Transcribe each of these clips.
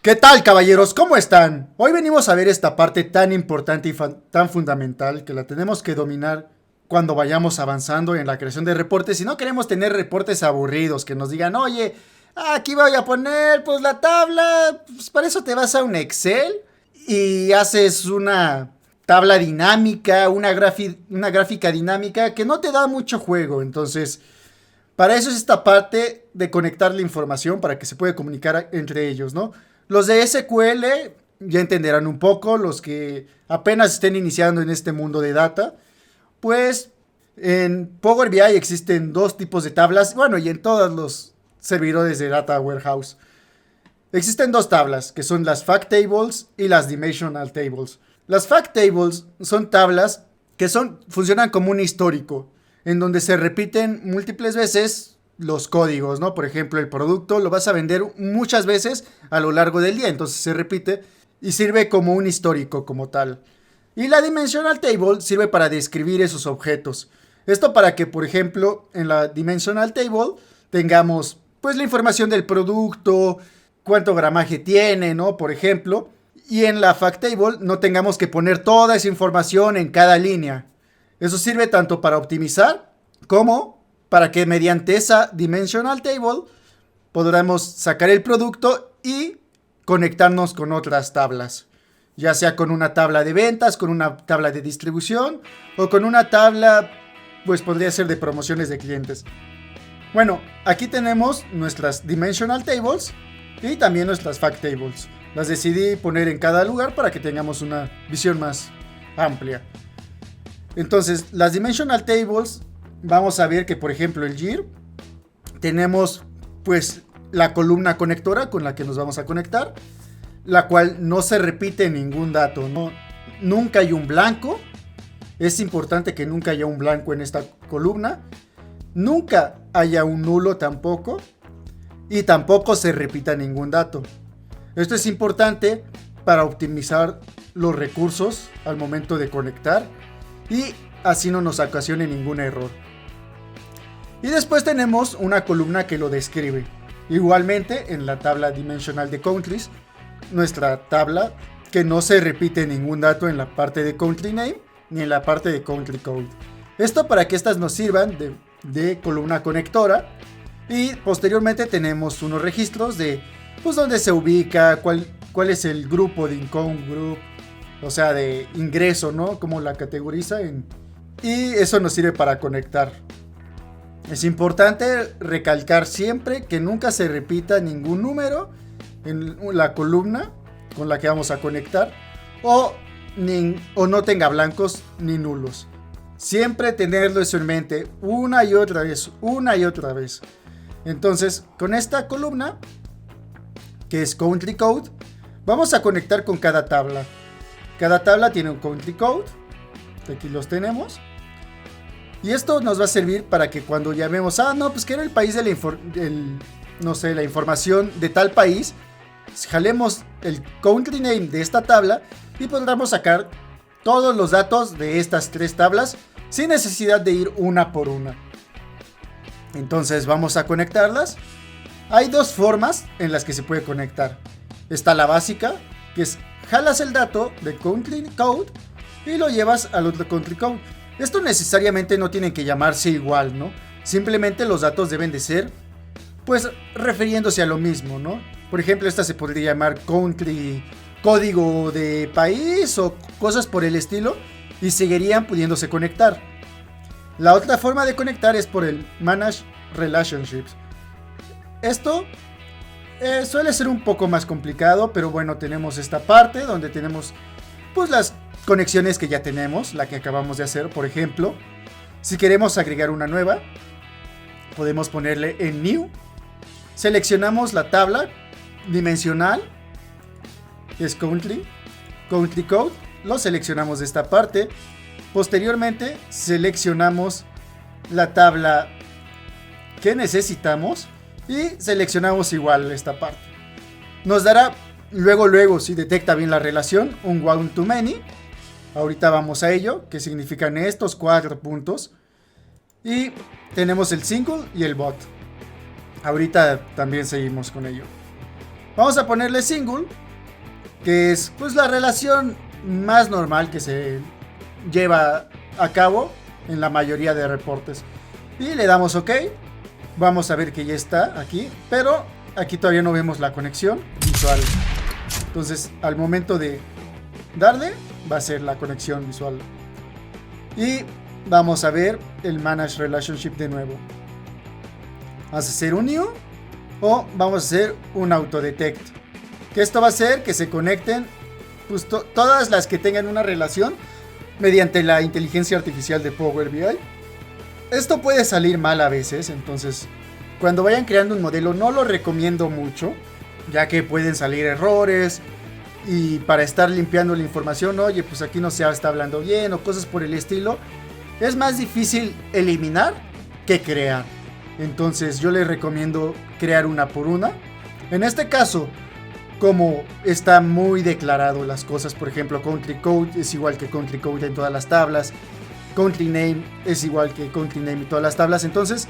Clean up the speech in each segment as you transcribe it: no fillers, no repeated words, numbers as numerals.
¿Qué tal, caballeros? ¿Cómo están? Hoy venimos a ver esta parte tan importante y tan fundamental que la tenemos que dominar cuando vayamos avanzando en la creación de reportes. Si no queremos tener reportes aburridos que nos digan, oye, aquí voy a poner pues la tabla, pues para eso te vas a un Excel y haces una tabla dinámica, una gráfica dinámica que no te da mucho juego. Entonces, para eso es esta parte de conectar la información para que se pueda comunicar entre ellos, ¿no? Los de SQL ya entenderán un poco, los que apenas estén iniciando en este mundo de data, pues en Power BI existen dos tipos de tablas, bueno, y en todos los servidores de Data Warehouse. Existen dos tablas, que son las Fact Tables y las Dimensional Tables. Las Fact Tables son tablas que funcionan como un histórico, en donde se repiten múltiples veces los códigos, ¿no? Por ejemplo, el producto lo vas a vender muchas veces a lo largo del día, entonces se repite y sirve como un histórico como tal. Y la Dimensional Table sirve para describir esos objetos. Esto para que, por ejemplo, en la Dimensional Table tengamos pues la información del producto, cuánto gramaje tiene, ¿no? Por ejemplo, y en la Fact Table no tengamos que poner toda esa información en cada línea. Eso sirve tanto para optimizar como para que mediante esa Dimensional Table podamos sacar el producto y conectarnos con otras tablas. Ya sea con una tabla de ventas, con una tabla de distribución o con una tabla, pues podría ser de promociones de clientes. Bueno, aquí tenemos nuestras Dimensional Tables y también nuestras Fact Tables. Las decidí poner en cada lugar para que tengamos una visión más amplia. Entonces, las Dimensional Tables, vamos a ver que, por ejemplo, el GIR, tenemos pues la columna conectora con la que nos vamos a conectar, la cual no se repite ningún dato, ¿no? Nunca hay un blanco. Es importante que nunca haya un blanco en esta columna. Nunca haya un nulo tampoco. Y tampoco se repita ningún dato. Esto es importante para optimizar los recursos al momento de conectar y así no nos ocasione ningún error. Y después tenemos una columna que lo describe. Igualmente en la tabla dimensional de countries, nuestra tabla que no se repite ningún dato en la parte de country name ni en la parte de country code. Esto para que estas nos sirvan de columna conectora. Y posteriormente tenemos unos registros de pues dónde se ubica, cuál es el grupo de income group, o sea, de ingreso, ¿no? Cómo la categoriza. Y eso nos sirve para conectar. Es importante recalcar siempre que nunca se repita ningún número en la columna con la que vamos a conectar o no tenga blancos ni nulos. Siempre tenerlo eso en mente una y otra vez. Entonces, con esta columna, que es Country Code, vamos a conectar con cada tabla. Cada tabla tiene un Country Code. Aquí los tenemos. Y esto nos va a servir para que cuando llamemos, pues quiero el país de la información de tal país, jalemos el country name de esta tabla y podamos sacar todos los datos de estas tres tablas sin necesidad de ir una por una. Entonces vamos a conectarlas. Hay dos formas en las que se puede conectar. Está la básica, que es jalas el dato de country code y lo llevas al otro country code. Esto necesariamente no tiene que llamarse igual, ¿no? Simplemente los datos deben de ser, pues, refiriéndose a lo mismo, ¿no? Por ejemplo, esta se podría llamar country, código de país o cosas por el estilo y seguirían pudiéndose conectar. La otra forma de conectar es por el Manage Relationships. Esto suele ser un poco más complicado, pero bueno, tenemos esta parte donde tenemos pues las conexiones que ya tenemos, la que acabamos de hacer. Por ejemplo, si queremos agregar una nueva, podemos ponerle en New. Seleccionamos la tabla dimensional, que es Country Code. Lo seleccionamos de esta parte. Posteriormente seleccionamos la tabla que necesitamos y seleccionamos igual esta parte. Nos dará luego si detecta bien la relación, un one to many. Ahorita vamos a ello, que significan estos 4 puntos. Y tenemos el single y el bot. Ahorita también seguimos con ello. Vamos a ponerle single, que es pues la relación más normal que se lleva a cabo en la mayoría de reportes. Y le damos OK. Vamos a ver que ya está aquí, pero aquí todavía no vemos la conexión visual. Entonces al momento de darle va a ser la conexión visual. Y vamos a ver el Manage Relationship de nuevo. Vamos a hacer un New o vamos a hacer un Autodetect. Que esto va a hacer que se conecten pues, todas las que tengan una relación mediante la inteligencia artificial de Power BI. Esto puede salir mal a veces, entonces cuando vayan creando un modelo no lo recomiendo mucho, ya que pueden salir errores y para estar limpiando la información, oye, pues aquí no se está hablando bien o cosas por el estilo, es más difícil eliminar que crear. Entonces yo les recomiendo crear una por una. En este caso, como está muy declarado las cosas, por ejemplo, country code es igual que country code en todas las tablas, country name es igual que country name en todas las tablas, entonces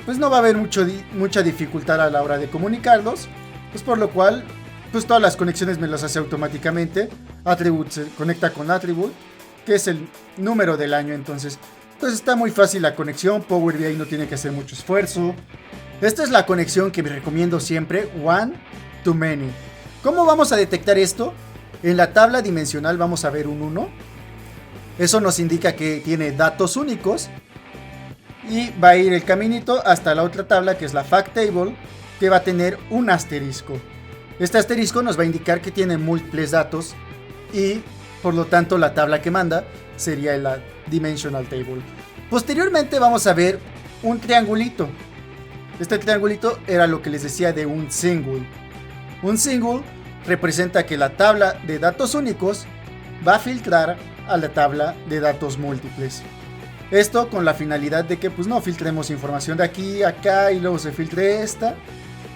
pues no va a haber mucha dificultad a la hora de comunicarlos, pues por lo cual pues todas las conexiones me las hace automáticamente. Attribute se conecta con attribute, que es el número del año, entonces pues está muy fácil la conexión. Power BI no tiene que hacer mucho esfuerzo. Esta es la conexión que me recomiendo siempre, one to many. ¿Cómo vamos a detectar esto? En la tabla dimensional vamos a ver un 1. Eso nos indica que tiene datos únicos. Y va a ir el caminito hasta la otra tabla, que es la fact table, que va a tener un asterisco. Este asterisco nos va a indicar que tiene múltiples datos y por lo tanto la tabla que manda sería la dimensional table. Posteriormente vamos a ver un triangulito. Este triangulito era lo que les decía de un single. Un single representa que la tabla de datos únicos va a filtrar a la tabla de datos múltiples. Esto con la finalidad de que pues no filtremos información de aquí a acá y luego se filtre esta,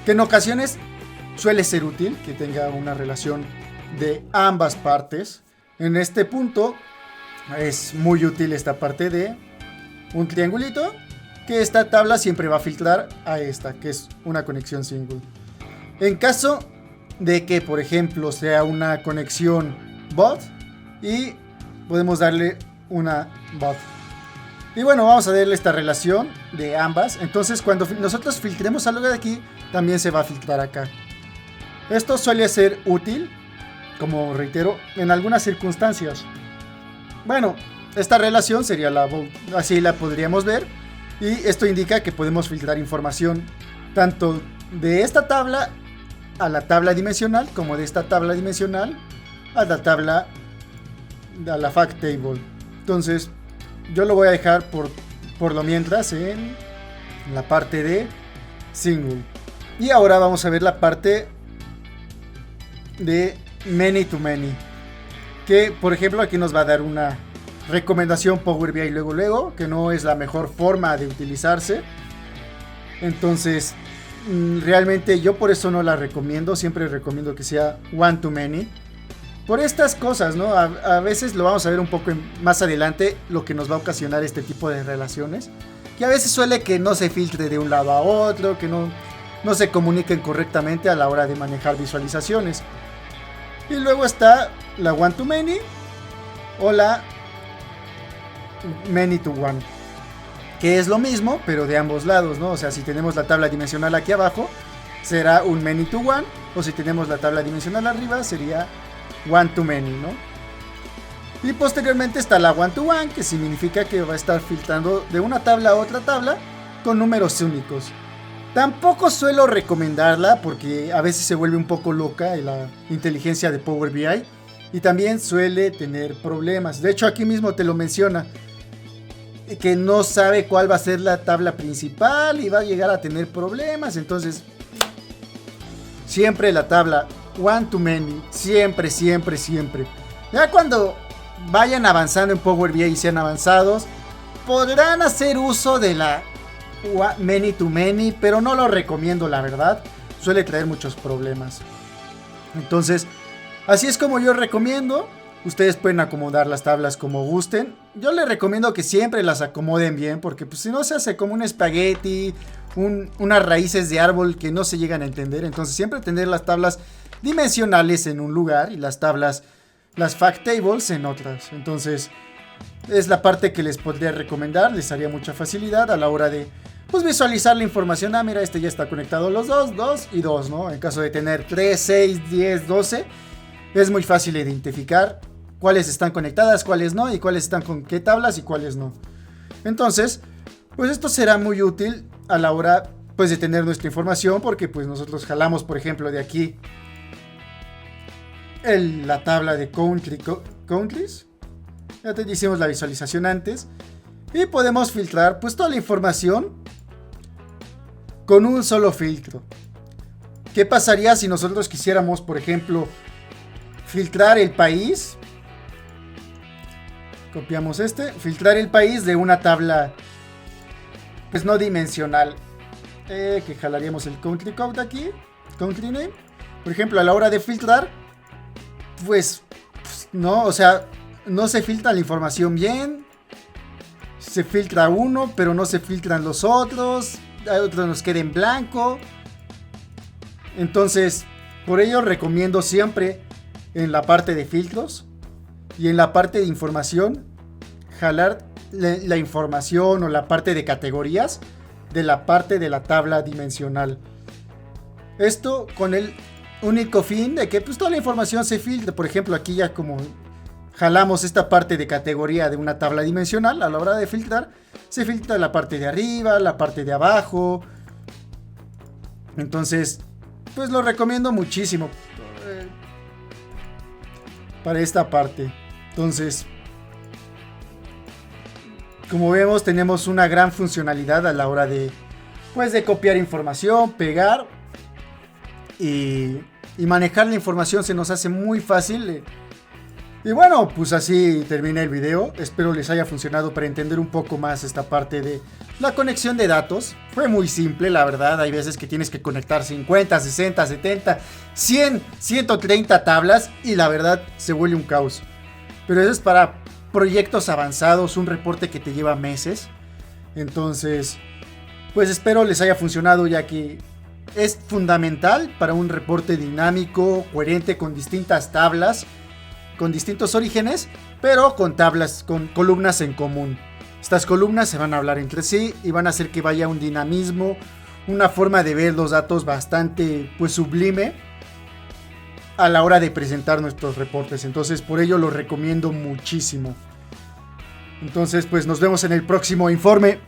que en ocasiones suele ser útil que tenga una relación de ambas partes. En este punto es muy útil esta parte de un triangulito, que esta tabla siempre va a filtrar a esta, que es una conexión single. En caso de que, por ejemplo, sea una conexión bot, y podemos darle una bot. Y bueno, vamos a darle esta relación de ambas. Entonces cuando nosotros filtremos algo de aquí, también se va a filtrar acá. Esto suele ser útil, como reitero, en algunas circunstancias. Bueno, esta relación sería la bot, así la podríamos ver. Y esto indica que podemos filtrar información tanto de esta tabla a la tabla dimensional, como de esta tabla dimensional a la tabla, a la fact table. Entonces yo lo voy a dejar por lo mientras en la parte de single. Y ahora vamos a ver la parte de many to many, que por ejemplo aquí nos va a dar una recomendación Power BI luego, que no es la mejor forma de utilizarse. Entonces realmente yo por eso no la recomiendo. Siempre recomiendo que sea one to many, por estas cosas, ¿no? A veces lo vamos a ver un poco más adelante, lo que nos va a ocasionar este tipo de relaciones, que a veces suele que no se filtre de un lado a otro, que no se comuniquen correctamente a la hora de manejar visualizaciones. Y luego está la one to many o la many to one, que es lo mismo pero de ambos lados, ¿no? O sea, si tenemos la tabla dimensional aquí abajo será un many to one, o si tenemos la tabla dimensional arriba sería one to many, ¿no? Y posteriormente está la one to one, que significa que va a estar filtrando de una tabla a otra tabla con números únicos. Tampoco suelo recomendarla porque a veces se vuelve un poco loca la inteligencia de Power BI y también suele tener problemas. De hecho, aquí mismo te lo menciona, que no sabe cuál va a ser la tabla principal y va a llegar a tener problemas. Entonces, siempre la tabla one to many, siempre. Ya cuando vayan avanzando en Power BI y sean avanzados, podrán hacer uso de la many to many, pero no lo recomiendo, la verdad. Suele traer muchos problemas. Entonces, así es como yo recomiendo. Ustedes pueden acomodar las tablas como gusten. Yo les recomiendo que siempre las acomoden bien, porque pues, si no se hace como un espagueti unas raíces de árbol que no se llegan a entender. Entonces siempre tener las tablas dimensionales en un lugar y las fact tables en otras. Entonces es la parte que les podría recomendar, les haría mucha facilidad a la hora de pues visualizar la información. Ah, mira, este ya está conectado los dos y dos, ¿no? En caso de tener 3, 6, 10, 12, es muy fácil identificar cuáles están conectadas, cuáles no, y cuáles están con qué tablas y cuáles no. Entonces, pues esto será muy útil a la hora pues de tener nuestra información, porque pues nosotros jalamos, por ejemplo, de aquí la tabla de countries. Ya te hicimos la visualización antes. Y podemos filtrar pues toda la información con un solo filtro. ¿Qué pasaría si nosotros quisiéramos, por ejemplo, filtrar el país? Copiamos filtrar el país de una tabla pues no dimensional. Que jalaríamos el country code aquí, country name. Por ejemplo, a la hora de filtrar, pues no, o sea, no se filtra la información bien. Se filtra uno, pero no se filtran los otros. Hay otros nos queda en blanco. Entonces, por ello recomiendo siempre en la parte de filtros y en la parte de información jalar la información o la parte de categorías de la parte de la tabla dimensional. Esto con el único fin de que pues toda la información se filtre. Por ejemplo, aquí ya como jalamos esta parte de categoría de una tabla dimensional, a la hora de filtrar, se filtra la parte de arriba, la parte de abajo. Entonces, pues lo recomiendo muchísimo para esta parte. Entonces, como vemos, tenemos una gran funcionalidad a la hora de pues de copiar información, pegar y manejar la información. Se nos hace muy fácil. Y bueno, pues así termina el video. Espero les haya funcionado para entender un poco más esta parte de la conexión de datos. Fue muy simple, la verdad. Hay veces que tienes que conectar 50, 60, 70, 100, 130 tablas y la verdad se vuelve un caos. Pero eso es para proyectos avanzados, un reporte que te lleva meses. Entonces, pues espero les haya funcionado, ya que es fundamental para un reporte dinámico, coherente, con distintas tablas, con distintos orígenes, pero con tablas, con columnas en común. Estas columnas se van a hablar entre sí y van a hacer que vaya un dinamismo, una forma de ver los datos bastante pues sublime a la hora de presentar nuestros reportes. Entonces por ello los recomiendo muchísimo. Entonces pues nos vemos en el próximo informe.